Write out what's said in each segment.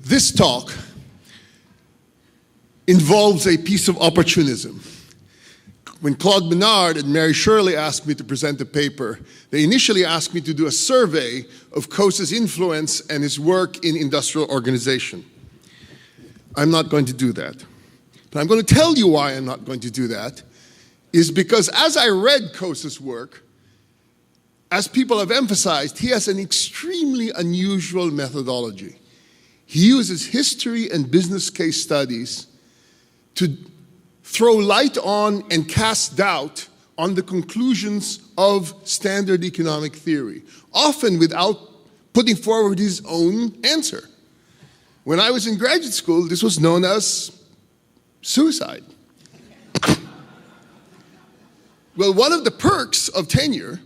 This talk involves a piece of opportunism. When Claude Menard and Mary Shirley asked me to present a paper, they initially asked me to do a survey of Coase's influence and his work in industrial organization. I'm not going to do that. But I'm going to tell you why I'm not going to do that, is because as I read Coase's work, as people have emphasized, he has an extremely unusual methodology. He uses history and business case studies to throw light on and cast doubt on the conclusions of standard economic theory, often without putting forward his own answer. When I was in graduate school, this was known as suicide. Well, one of the perks of tenure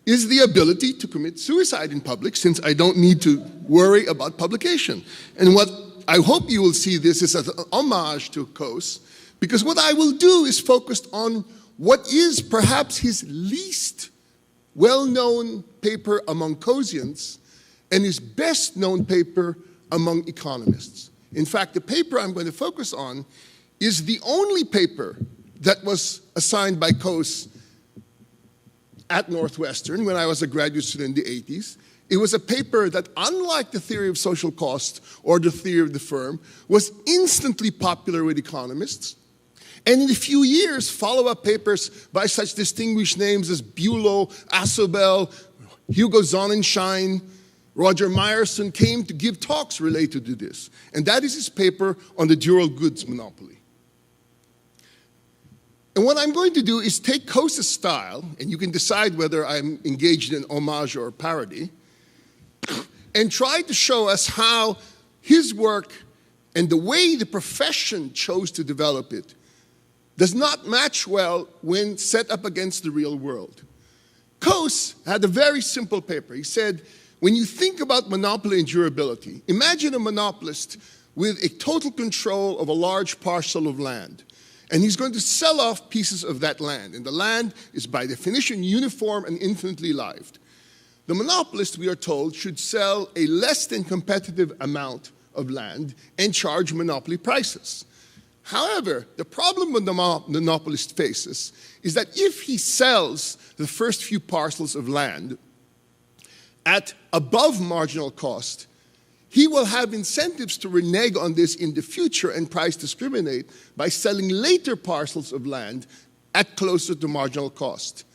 is the ability to commit suicide in public, since I don't need to worry about publication. And what I hope you will see this is as an homage to Coase, because what I will do is focused on what is perhaps his least well-known paper among Coasians and his best-known paper among economists. In fact, the paper I'm going to focus on is the only paper that was assigned by Coase at Northwestern when I was a graduate student in the 80s. It was a paper that, unlike the theory of social cost or the theory of the firm, was instantly popular with economists. And in a few years, follow-up papers by such distinguished names as Bulow, Asobel, Hugo Sonnenschein, Roger Meyerson came to give talks related to this. And that is his paper on the durable goods monopoly. And what I'm going to do is take Coase's style, and you can decide whether I'm engaged in homage or parody, and try to show us how his work and the way the profession chose to develop it does not match well when set up against the real world. Coase had a very simple paper. He said, when you think about monopoly and durability, imagine a monopolist with a total control of a large parcel of land. And he's going to sell off pieces of that land. And the land is by definition uniform and infinitely lived. The monopolist, we are told, should sell a less than competitive amount of land and charge monopoly prices. However, the problem the monopolist faces is that if he sells the first few parcels of land at above marginal cost, he will have incentives to renege on this in the future and price discriminate by selling later parcels of land at closer to marginal cost.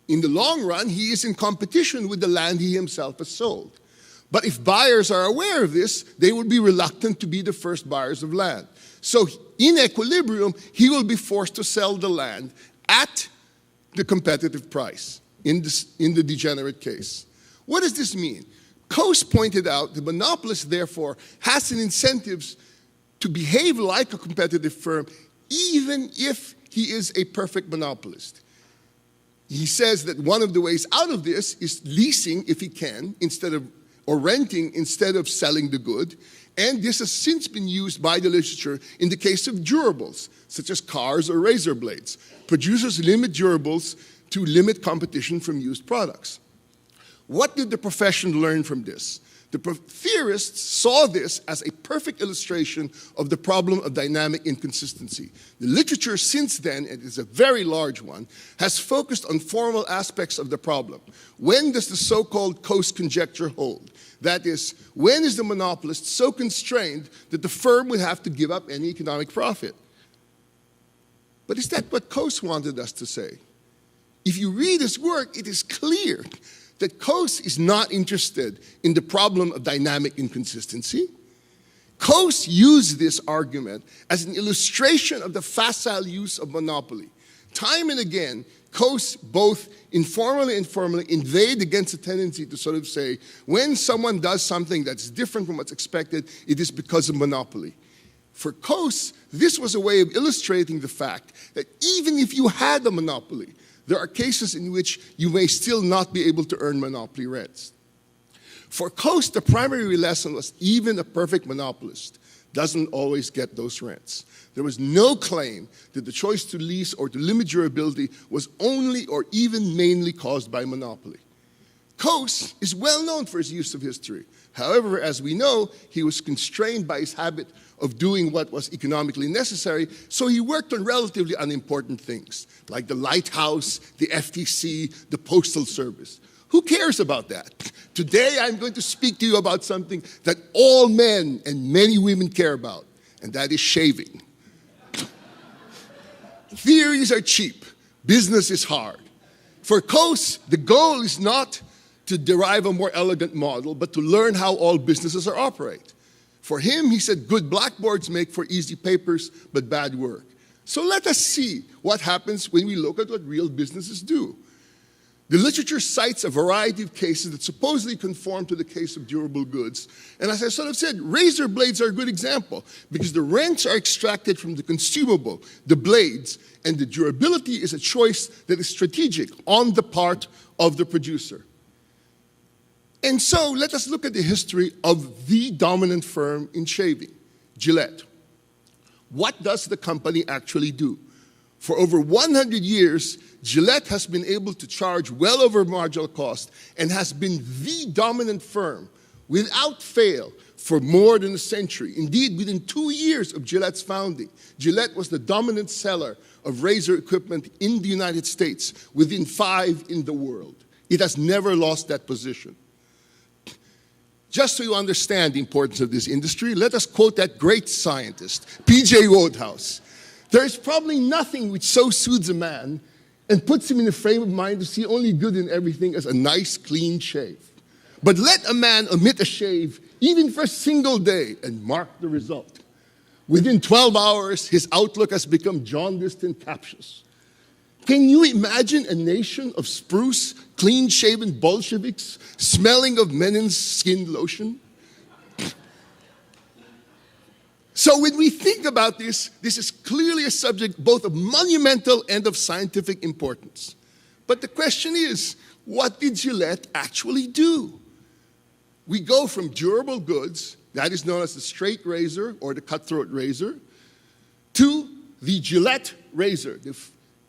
In the long run, he is in competition with the land he himself has sold. But if buyers are aware of this, they will be reluctant to be the first buyers of land. So in equilibrium, he will be forced to sell the land at the competitive price in the degenerate case. What does this mean? Coase pointed out the monopolist, therefore, has an incentive to behave like a competitive firm, even if he is a perfect monopolist. He says that one of the ways out of this is leasing, if he can, or renting instead of selling the good. And this has since been used by the literature in the case of durables, such as cars or razor blades. Producers limit durables to limit competition from used products. What did the profession learn from this? The theorists saw this as a perfect illustration of the problem of dynamic inconsistency. The literature since then, and it is a very large one, has focused on formal aspects of the problem. When does the so-called Coase conjecture hold? That is, when is the monopolist so constrained that the firm would have to give up any economic profit? But is that what Coase wanted us to say? If you read his work, it is clear that Coase is not interested in the problem of dynamic inconsistency. Coase used this argument as an illustration of the facile use of monopoly. Time and again, Coase, both informally and formally, inveighed against a tendency to sort of say, when someone does something that's different from what's expected, it is because of monopoly. For Coase, this was a way of illustrating the fact that even if you had a monopoly, there are cases in which you may still not be able to earn monopoly rents. For Coase, the primary lesson was even a perfect monopolist doesn't always get those rents. There was no claim that the choice to lease or to limit durability was only or even mainly caused by monopoly. Coase is well known for his use of history. However, as we know, he was constrained by his habit of doing what was economically necessary, so he worked on relatively unimportant things, like the lighthouse, the FTC, the postal service. Who cares about that? Today, I'm going to speak to you about something that all men and many women care about, and that is shaving. Theories are cheap. Business is hard. For Coase, the goal is not to derive a more elegant model, but to learn how all businesses are operate. For him, he said, good blackboards make for easy papers, but bad work. So let us see what happens when we look at what real businesses do. The literature cites a variety of cases that supposedly conform to the case of durable goods. And as I sort of said, razor blades are a good example because the rents are extracted from the consumable, the blades, and the durability is a choice that is strategic on the part of the producer. And so let us look at the history of the dominant firm in shaving, Gillette. What does the company actually do? For over 100 years, Gillette has been able to charge well over marginal cost and has been the dominant firm without fail for more than a century. Indeed, within 2 years of Gillette's founding, Gillette was the dominant seller of razor equipment in the United States, within 5 in the world. It has never lost that position. Just so you understand the importance of this industry, let us quote that great scientist, P.J. Wodehouse. There is probably nothing which so soothes a man and puts him in a frame of mind to see only good in everything as a nice, clean shave. But let a man omit a shave, even for a single day, and mark the result. Within 12 hours, his outlook has become jaundiced and captious. Can you imagine a nation of spruce, clean-shaven Bolsheviks smelling of Menin's skin lotion? So when we think about this, this is clearly a subject both of monumental and of scientific importance. But the question is, what did Gillette actually do? We go from durable goods, that is known as the straight razor or the cutthroat razor, to the Gillette razor, the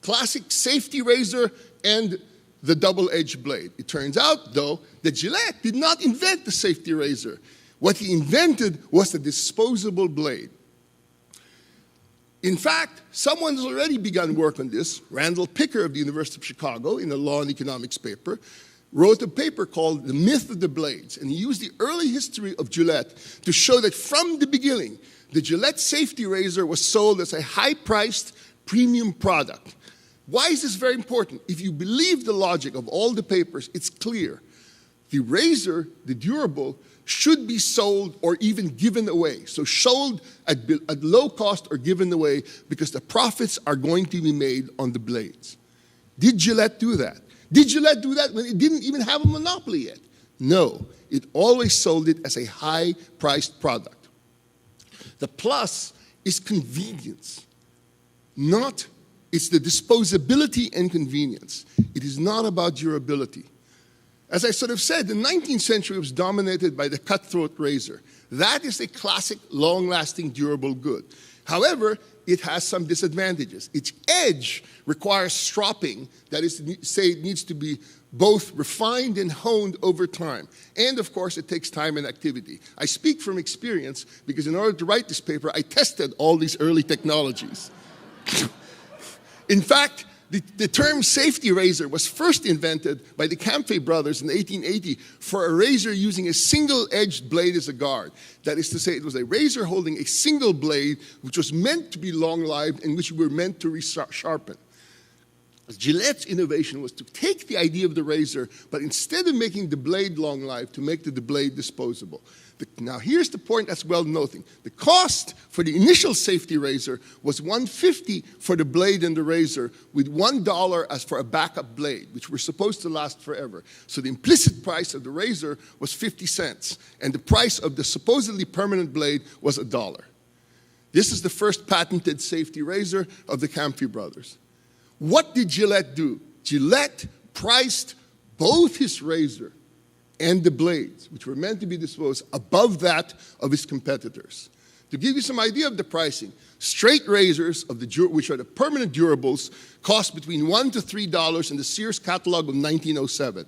classic safety razor and the double-edged blade. It turns out, though, that Gillette did not invent the safety razor. What he invented was the disposable blade. In fact, someone has already begun work on this. Randall Picker of the University of Chicago, in a law and economics paper, wrote a paper called The Myth of the Blades. And he used the early history of Gillette to show that from the beginning, the Gillette safety razor was sold as a high-priced premium product. Why is this very important? If you believe the logic of all the papers, it's clear. The razor, the durable, should be sold or even given away. So sold at low cost or given away because the profits are going to be made on the blades. Did Gillette do that? Did Gillette do that when it didn't even have a monopoly yet? No, it always sold it as a high-priced product. The plus is convenience, it's the disposability and convenience. It is not about durability. As I sort of said, the 19th century was dominated by the cutthroat razor. That is a classic, long-lasting, durable good. However, it has some disadvantages. Its edge requires stropping, that is to say it needs to be both refined and honed over time. And of course, it takes time and activity. I speak from experience because in order to write this paper, I tested all these early technologies. In fact, the term safety razor was first invented by the Camfey brothers in 1880 for a razor using a single-edged blade as a guard. That is to say, it was a razor holding a single blade which was meant to be long-lived and which were meant to resharpen. Gillette's innovation was to take the idea of the razor, but instead of making the blade long-lived, to make the blade disposable. Now, here's the point that's well noting. The cost for the initial safety razor was $1.50 for the blade and the razor, with $1 as for a backup blade, which were supposed to last forever. So the implicit price of the razor was 50 cents, and the price of the supposedly permanent blade was $1. This is the first patented safety razor of the Camfey brothers. What did Gillette do? Gillette priced both his razor and the blades, which were meant to be disposed, above that of his competitors. To give you some idea of the pricing, straight razors, which are the permanent durables, cost between $1 to $3 in the Sears catalog of 1907.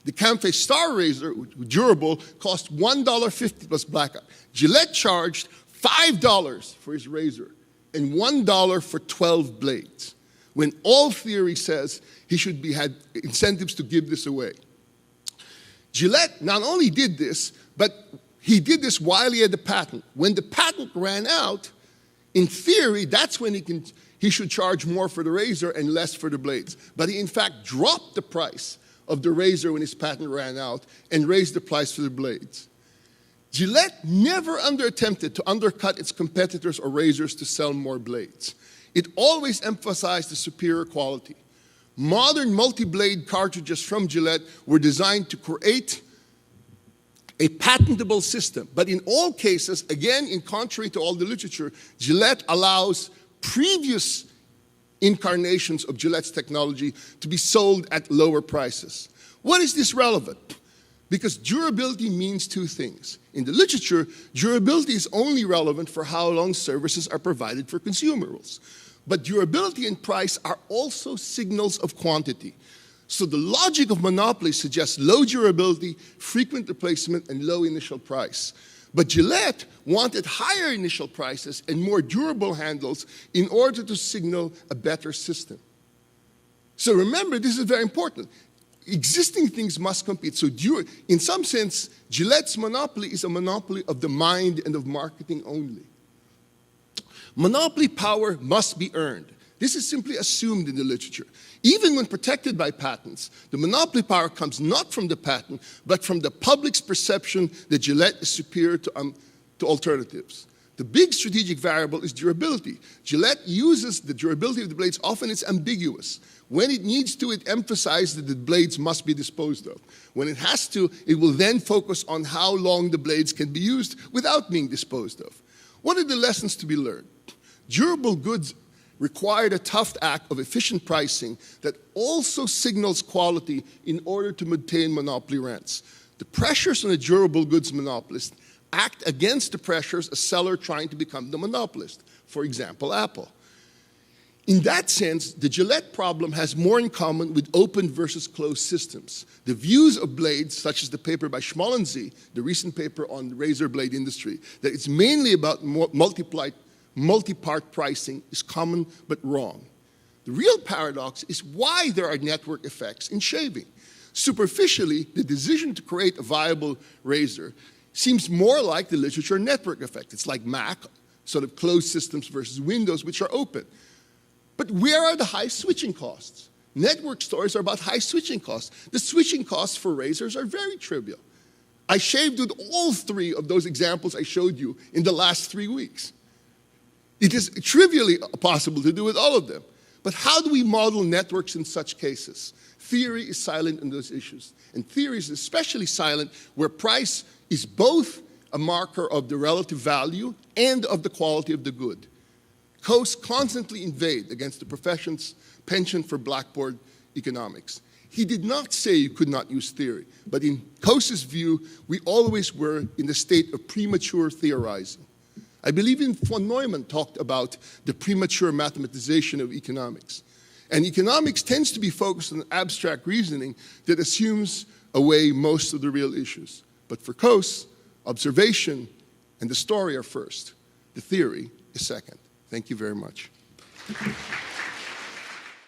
The Camphe Star razor, durable, cost $1.50 plus blackout. Gillette charged $5 for his razor and $1 for 12 blades, when all theory says he should be had incentives to give this away. Gillette not only did this, but he did this while he had the patent. When the patent ran out, in theory, that's when he should charge more for the razor and less for the blades. But he, in fact, dropped the price of the razor when his patent ran out and raised the price for the blades. Gillette never attempted to undercut its competitors or razors to sell more blades. It always emphasized the superior quality. Modern multi-blade cartridges from Gillette were designed to create a patentable system. But in all cases, again, in contrary to all the literature, Gillette allows previous incarnations of Gillette's technology to be sold at lower prices. What is this relevant? Because durability means two things. In the literature, durability is only relevant for how long services are provided for consumables. But durability and price are also signals of quantity. So the logic of monopoly suggests low durability, frequent replacement, and low initial price. But Gillette wanted higher initial prices and more durable handles in order to signal a better system. So remember, this is very important. Existing things must compete. So in some sense, Gillette's monopoly is a monopoly of the mind and of marketing only. Monopoly power must be earned. This is simply assumed in the literature. Even when protected by patents, the monopoly power comes not from the patent, but from the public's perception that Gillette is superior to alternatives. The big strategic variable is durability. Gillette uses the durability of the blades. Often it's ambiguous. When it needs to, it emphasizes that the blades must be disposed of. When it has to, it will then focus on how long the blades can be used without being disposed of. What are the lessons to be learned? Durable goods required a tough act of efficient pricing that also signals quality in order to maintain monopoly rents. The pressures on a durable goods monopolist act against the pressures a seller trying to become the monopolist, for example, Apple. In that sense, the Gillette problem has more in common with open versus closed systems. The views of blades, such as the paper by Schmollensee, the recent paper on the razor blade industry, that it's mainly about multi-part pricing is common but wrong. The real paradox is why there are network effects in shaving. Superficially, the decision to create a viable razor seems more like the literature network effect. It's like Mac, sort of closed systems versus Windows, which are open. But where are the high switching costs? Network stories are about high switching costs. The switching costs for razors are very trivial. I shaved with all three of those examples I showed you in the last 3 weeks. It is trivially possible to do with all of them. But how do we model networks in such cases? Theory is silent on those issues. And theory is especially silent where price is both a marker of the relative value and of the quality of the good. Coase constantly inveighed against the profession's penchant for blackboard economics. He did not say you could not use theory, but in Coase's view, we always were in the state of premature theorizing. I believe even von Neumann talked about the premature mathematization of economics. And economics tends to be focused on abstract reasoning that assumes away most of the real issues. But for Coase, observation and the story are first. The theory is second. Thank you very much.